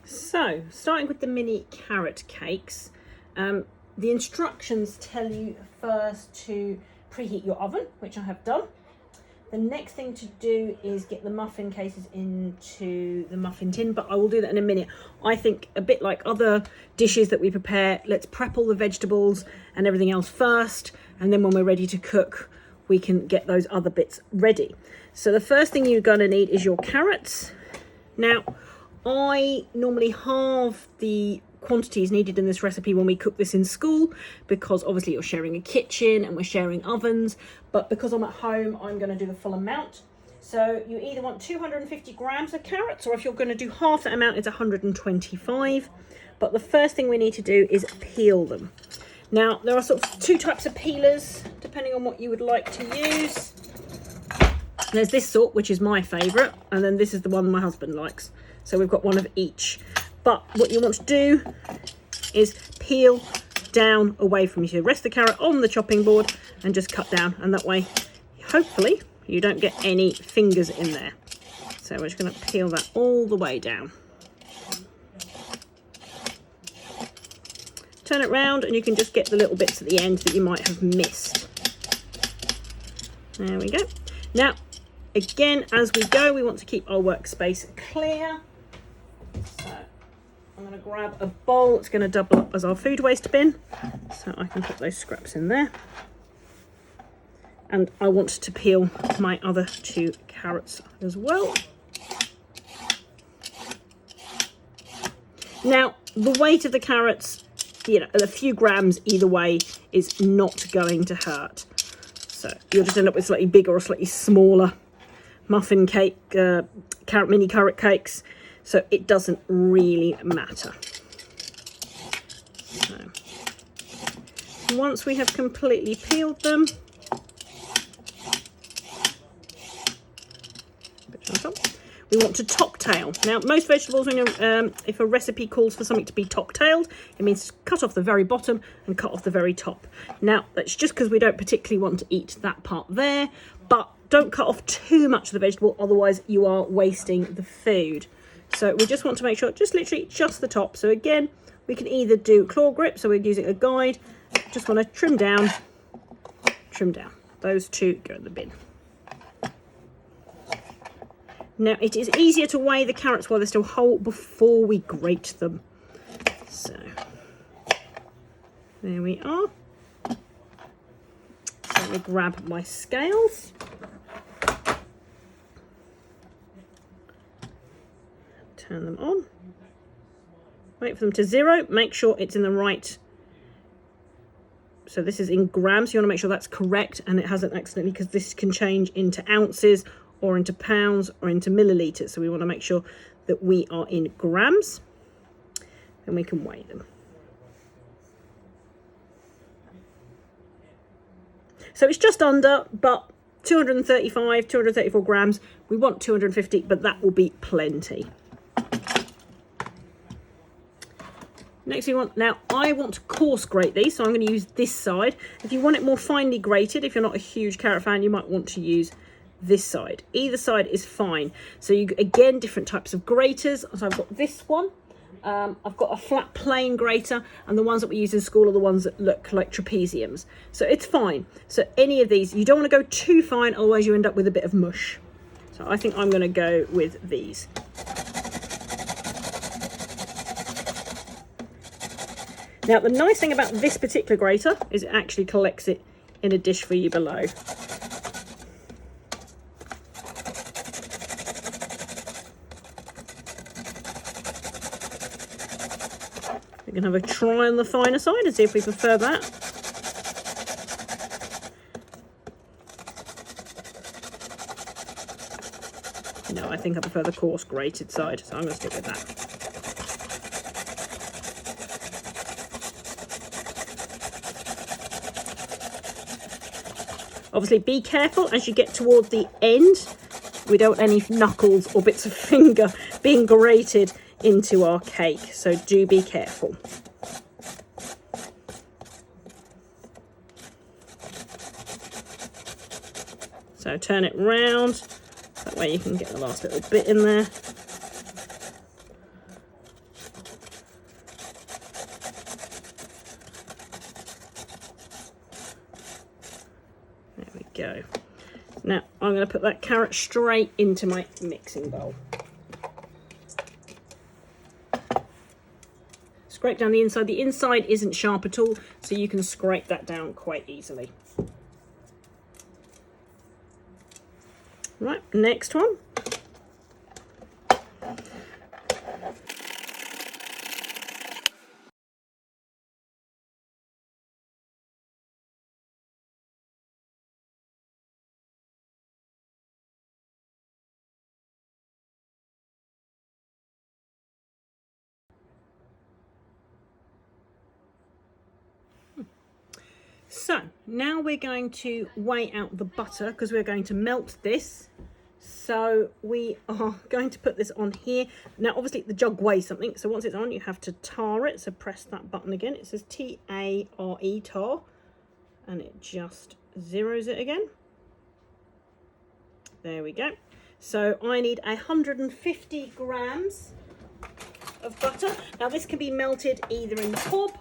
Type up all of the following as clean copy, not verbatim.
So, starting with the mini carrot cakes, the instructions tell you first to preheat your oven, which I have done. The next thing to do is get the muffin cases into the muffin tin, but I will do that in a minute. I think a bit like other dishes that we prepare, let's prep all the vegetables and everything else first, and then when we're ready to cook, we can get those other bits ready. So the first thing you're going to need is your carrots. Now, I normally halve the quantities needed in this recipe when we cook this in school, because obviously you're sharing a kitchen and we're sharing ovens, but because I'm at home, I'm going to do the full amount. So you either want 250 grams of carrots, or if you're going to do half that amount, it's 125. But the first thing we need to do is peel them. Now, there are sort of two types of peelers, depending on what you would like to use. There's this sort, which is my favourite, and then this is the one my husband likes. So we've got one of each. But what you want to do is peel down away from you. So rest the carrot on the chopping board and just cut down. And that way, hopefully, you don't get any fingers in there. So we're just going to peel that all the way down. Turn it round and you can just get the little bits at the end that you might have missed. There we go. Now, again, as we go, we want to keep our workspace clear. So I'm going to grab a bowl. It's going to double up as our food waste bin, so I can put those scraps in there. And I want to peel my other two carrots as well. Now, the weight of the carrots, you know, a few grams either way is not going to hurt. So you'll just end up with slightly bigger or slightly smaller muffin cake, mini carrot cakes. So it doesn't really matter. So once we have completely peeled them, we want to top-tail. Now, most vegetables, when if a recipe calls for something to be top-tailed, it means cut off the very bottom and cut off the very top. Now, that's just because we don't particularly want to eat that part there, but don't cut off too much of the vegetable, otherwise you are wasting the food. So we just want to make sure, literally just the top. So again, we can either do claw grip, so we're using a guide. Just want to trim down. Those two go in the bin. Now, it is easier to weigh the carrots while they're still whole before we grate them. So, there we are. So let me grab my scales. Turn them on. Wait for them to zero. Make sure it's in the right. So this is in grams. So you want to make sure that's correct and it hasn't accidentally, because this can change into ounces or into pounds or into milliliters. So we want to make sure that we are in grams. Then we can weigh them. So it's just under, but 235, 234 grams. We want 250, but that will be plenty. Next now I want to coarse grate these, so I'm going to use this side. If you want it more finely grated, if you're not a huge carrot fan, you might want to use this side. Either side is fine. So again, different types of graters. So I've got this one. I've got a flat plain grater, and the ones that we use in school are the ones that look like trapeziums. So it's fine. So any of these, you don't want to go too fine, otherwise you end up with a bit of mush. So I think I'm going to go with these. Now, the nice thing about this particular grater is it actually collects it in a dish for you below. We can have a try on the finer side and see if we prefer that. No, I think I prefer the coarse grated side, so I'm going to stick with that. Obviously, be careful as you get toward the end. We don't want any knuckles or bits of finger being grated into our cake, so do be careful. So turn it round, that way you can get the last little bit in there. Now I'm going to put that carrot straight into my mixing bowl. Scrape down the inside. The inside isn't sharp at all, so you can scrape that down quite easily. Right, next one. So now we're going to weigh out the butter because we're going to melt this. So we are going to put this on here. Now obviously the jug weighs something, so once it's on you have to tar it. So press that button again. It says T-A-R-E, tar, and it just zeroes it again. There we go. So I need 150 grams of butter. Now this can be melted either in the hob,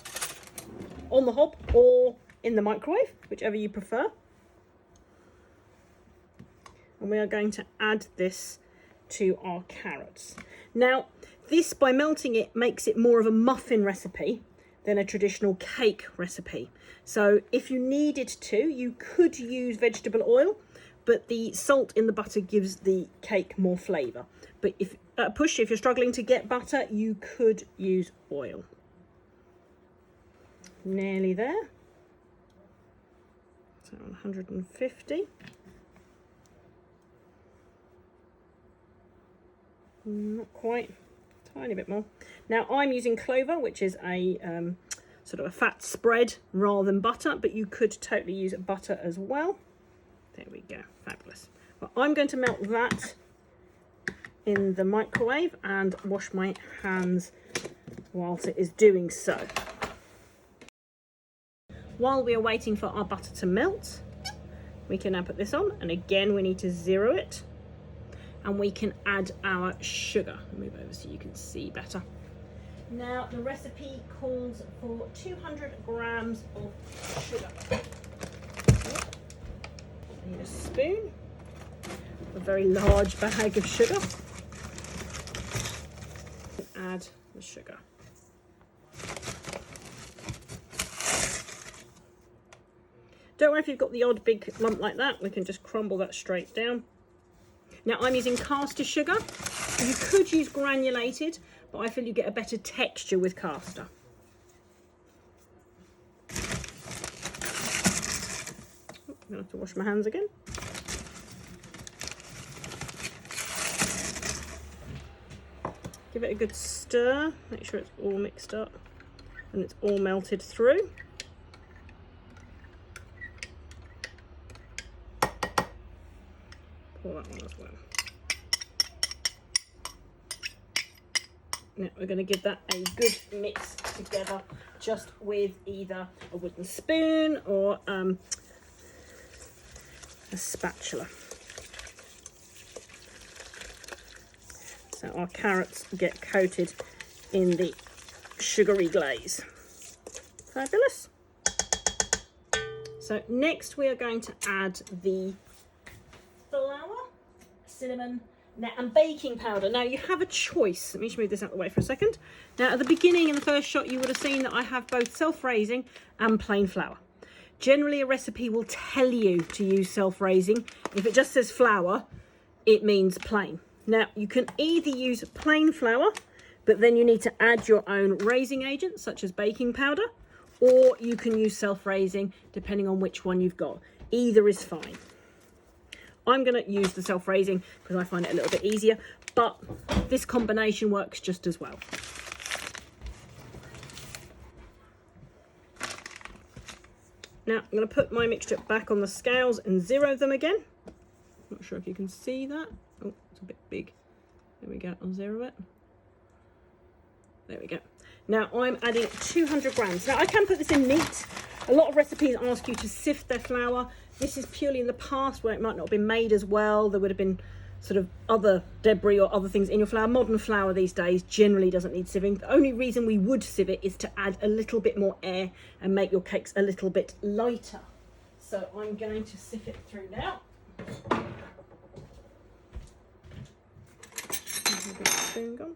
on the hob, or in the microwave, whichever you prefer. And we are going to add this to our carrots. Now this, by melting it, makes it more of a muffin recipe than a traditional cake recipe. So if you needed to, you could use vegetable oil, but the salt in the butter gives the cake more flavour. But if if you're struggling to get butter, you could use oil. Nearly there. So 150. Not quite, tiny bit more. Now I'm using clover, which is a sort of a fat spread rather than butter, but you could totally use butter as well. There we go, fabulous. Well, I'm going to melt that in the microwave and wash my hands whilst it is doing so. While we are waiting for our butter to melt, we can now put this on, and again we need to zero it, and we can add our sugar. Move over so you can see better. Now the recipe calls for 200 grams of sugar. I need a spoon, a very large bag of sugar. Add the sugar. Don't worry if you've got the odd big lump like that, we can just crumble that straight down. Now I'm using caster sugar. You could use granulated, but I feel you get a better texture with caster. I'm gonna have to wash my hands again. Give it a good stir, make sure it's all mixed up and it's all melted through. Pour that one as well. Now we're going to give that a good mix together, just with either a wooden spoon or a spatula. So our carrots get coated in the sugary glaze. Fabulous. So next we are going to add the flour, cinnamon, and baking powder. Now you have a choice. Let me just move this out of the way for a second. Now at the beginning, in the first shot, you would have seen that I have both self-raising and plain flour. Generally a recipe will tell you to use self-raising. If it just says flour, it means plain. Now you can either use plain flour, but then you need to add your own raising agent such as baking powder, or you can use self-raising depending on which one you've got. Either is fine. I'm going to use the self-raising because I find it a little bit easier, but this combination works just as well. Now I'm going to put my mixture back on the scales and zero them again. Not sure if you can see that. Oh, it's a bit big. There we go, I'll zero it. There we go. Now I'm adding 200 grams. Now I can put this in neat. A lot of recipes ask you to sift their flour. This is purely in the past where it might not have been made as well. There would have been sort of other debris or other things in your flour. Modern flour these days generally doesn't need sieving. The only reason we would sieve it is to add a little bit more air and make your cakes a little bit lighter. So I'm going to sieve it through now. Spoon gone.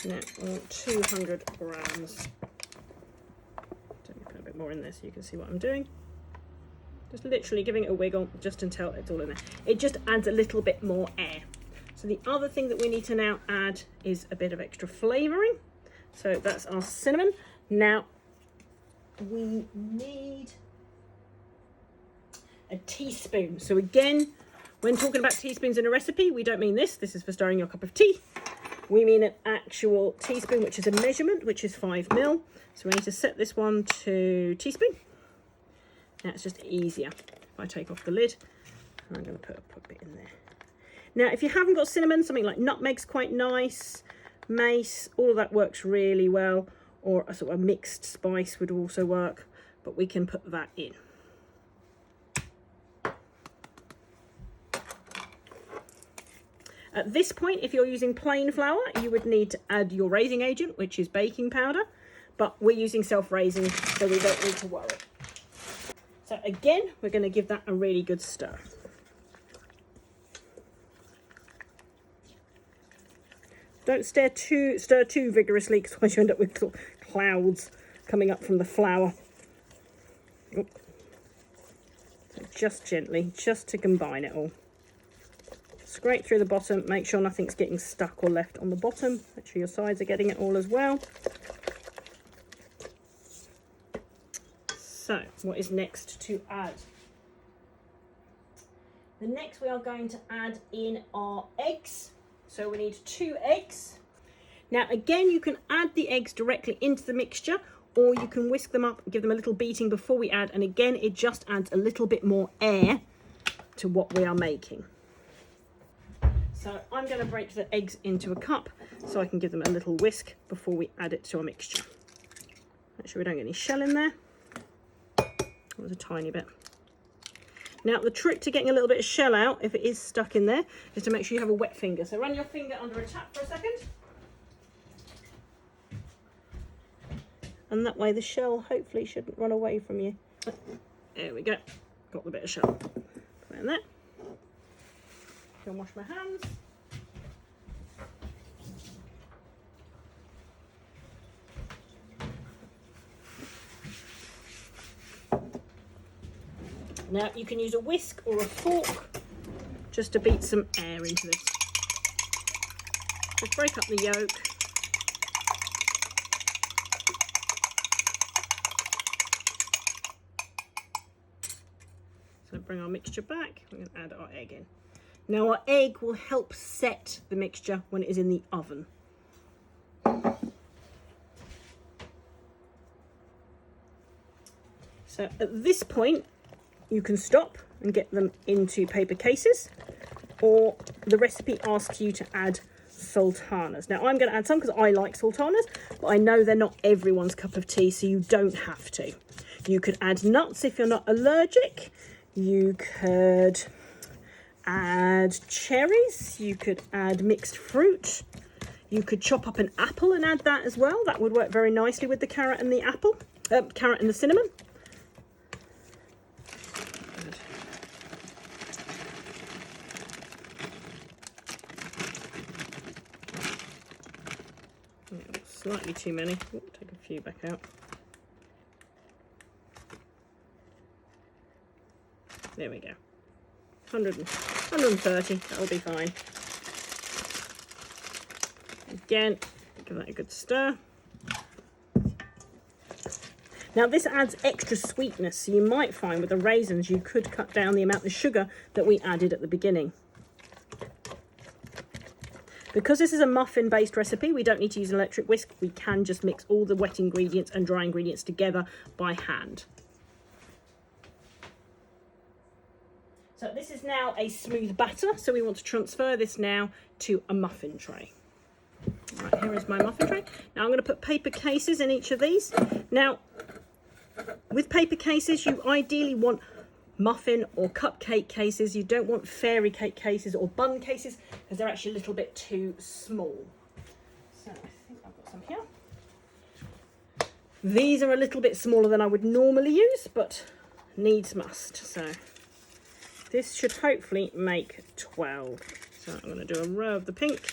Now, 200 grams. Let me put a bit more in there so you can see what I'm doing. Just literally giving it a wiggle just until it's all in there. It just adds a little bit more air. So the other thing that we need to now add is a bit of extra flavouring. So that's our cinnamon. Now we need a teaspoon. So again, when talking about teaspoons in a recipe, we don't mean this. This is for stirring your cup of tea. We mean an actual teaspoon, which is a measurement, which is 5 ml. So we need to set this one to teaspoon. Now it's just easier if I take off the lid. And I'm going to put a bit in there. Now, if you haven't got cinnamon, something like nutmeg's quite nice. Mace, all of that works really well. Or a sort of a mixed spice would also work. But we can put that in. At this point, if you're using plain flour, you would need to add your raising agent, which is baking powder, but we're using self-raising, so we don't need to worry. So again, we're going to give that a really good stir. Don't stir too vigorously, because otherwise you end up with sort of clouds coming up from the flour. So just gently, just to combine it all. Scrape through the bottom, make sure nothing's getting stuck or left on the bottom. Make sure your sides are getting it all as well. So, what is next to add? The next we are going to add in our eggs. So we need 2 eggs. Now again, you can add the eggs directly into the mixture, or you can whisk them up and give them a little beating before we add. And again, it just adds a little bit more air to what we are making. So I'm going to break the eggs into a cup so I can give them a little whisk before we add it to our mixture. Make sure we don't get any shell in there. There's a tiny bit. Now the trick to getting a little bit of shell out, if it is stuck in there, is to make sure you have a wet finger. So run your finger under a tap for a second. And that way the shell hopefully shouldn't run away from you. There we go. Got the bit of shell. Put it in there. Go and wash my hands. Now you can use a whisk or a fork just to beat some air into this. Just break up the yolk. So bring our mixture back. We're going to add our egg in. Now our egg will help set the mixture when it is in the oven. So at this point, you can stop and get them into paper cases, or the recipe asks you to add sultanas. Now I'm going to add some because I like sultanas, but I know they're not everyone's cup of tea, so you don't have to. You could add nuts if you're not allergic. You could add cherries, you could add mixed fruit, you could chop up an apple and add that as well. That would work very nicely with the carrot and the apple, carrot and the cinnamon. Yeah, slightly too many. Ooh, take a few back out. There we go. 130, that'll be fine. Again, give that a good stir. Now this adds extra sweetness, so you might find with the raisins you could cut down the amount of sugar that we added at the beginning. Because this is a muffin based recipe, we don't need to use an electric whisk. We can just mix all the wet ingredients and dry ingredients together by hand. So this is now a smooth batter, so we want to transfer this now to a muffin tray. Right, here is my muffin tray. Now I'm going to put paper cases in each of these. Now, with paper cases, you ideally want muffin or cupcake cases. You don't want fairy cake cases or bun cases because they're actually a little bit too small. So I think I've got some here. These are a little bit smaller than I would normally use, but needs must. So This should hopefully make 12. So I'm going to do a row of the pink.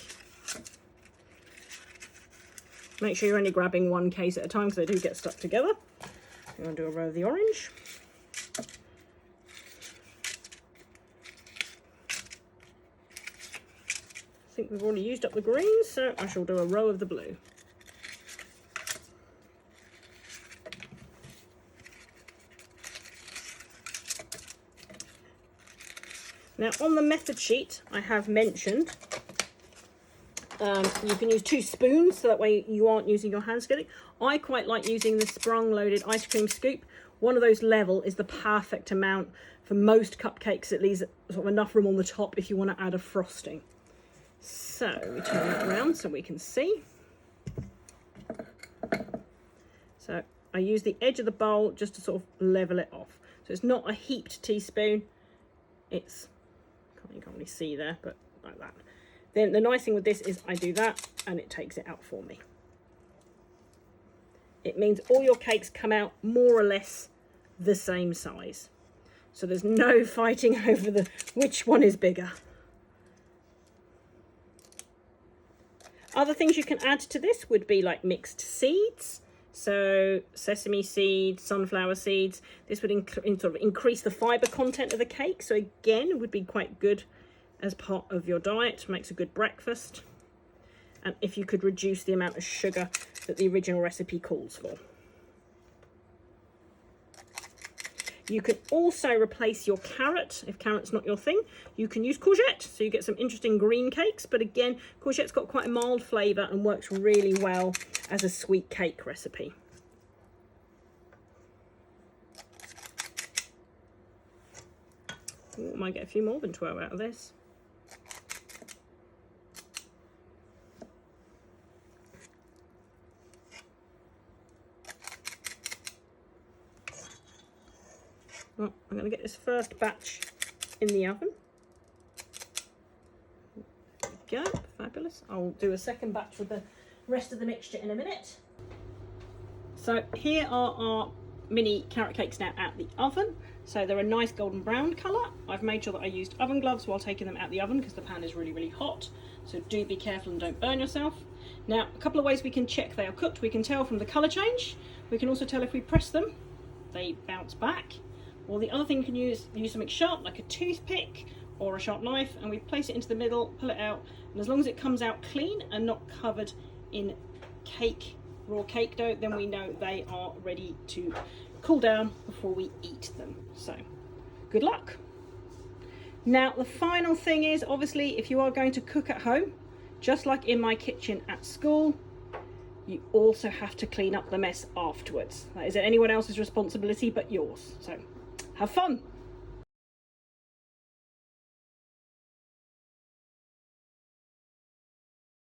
Make sure you're only grabbing one case at a time because they do get stuck together. I'm going to do a row of the orange. I think we've already used up the green, so I shall do a row of the blue. Now on the method sheet, I have mentioned you can use 2 spoons, so that way you aren't using your hand skillet. I quite like using the sprung-loaded ice cream scoop. One of those level is the perfect amount for most cupcakes. It leaves sort of enough room on the top if you want to add a frosting. So we turn that around so we can see. So I use the edge of the bowl just to sort of level it off. So it's not a heaped teaspoon. It's, you can't really see there, but like that. Then the nice thing with this is I do that and it takes it out for me. It means all your cakes come out more or less the same size. So there's no fighting over which one is bigger. Other things you can add to this would be like mixed seeds. So sesame seeds, sunflower seeds. This would sort of increase the fibre content of the cake. So again, it would be quite good as part of your diet. Makes a good breakfast. And if you could reduce the amount of sugar that the original recipe calls for. You can also replace your carrot. If carrot's not your thing, you can use courgette. So you get some interesting green cakes. But again, courgette's got quite a mild flavour and works really well as a sweet cake recipe. Ooh, might get a few more than 12 out of this. Well, I'm going to get this first batch in the oven. There we go, fabulous. I'll do a second batch with the rest of the mixture in a minute. So here are our mini carrot cakes now at the oven. So they're a nice golden brown colour. I've made sure that I used oven gloves while taking them out the oven because the pan is really, really hot. So do be careful and don't burn yourself. Now, a couple of ways we can check they are cooked. We can tell from the colour change. We can also tell if we press them, they bounce back. Or the other thing you can use something sharp like a toothpick or a sharp knife, and we place it into the middle, pull it out, and as long as it comes out clean and not covered in raw cake dough, then we know they are ready to cool down before we eat them. So good luck. Now the final thing is, obviously, if you are going to cook at home, just like in my kitchen at school, you also have to clean up the mess afterwards. That isn't anyone else's responsibility but yours. So have fun.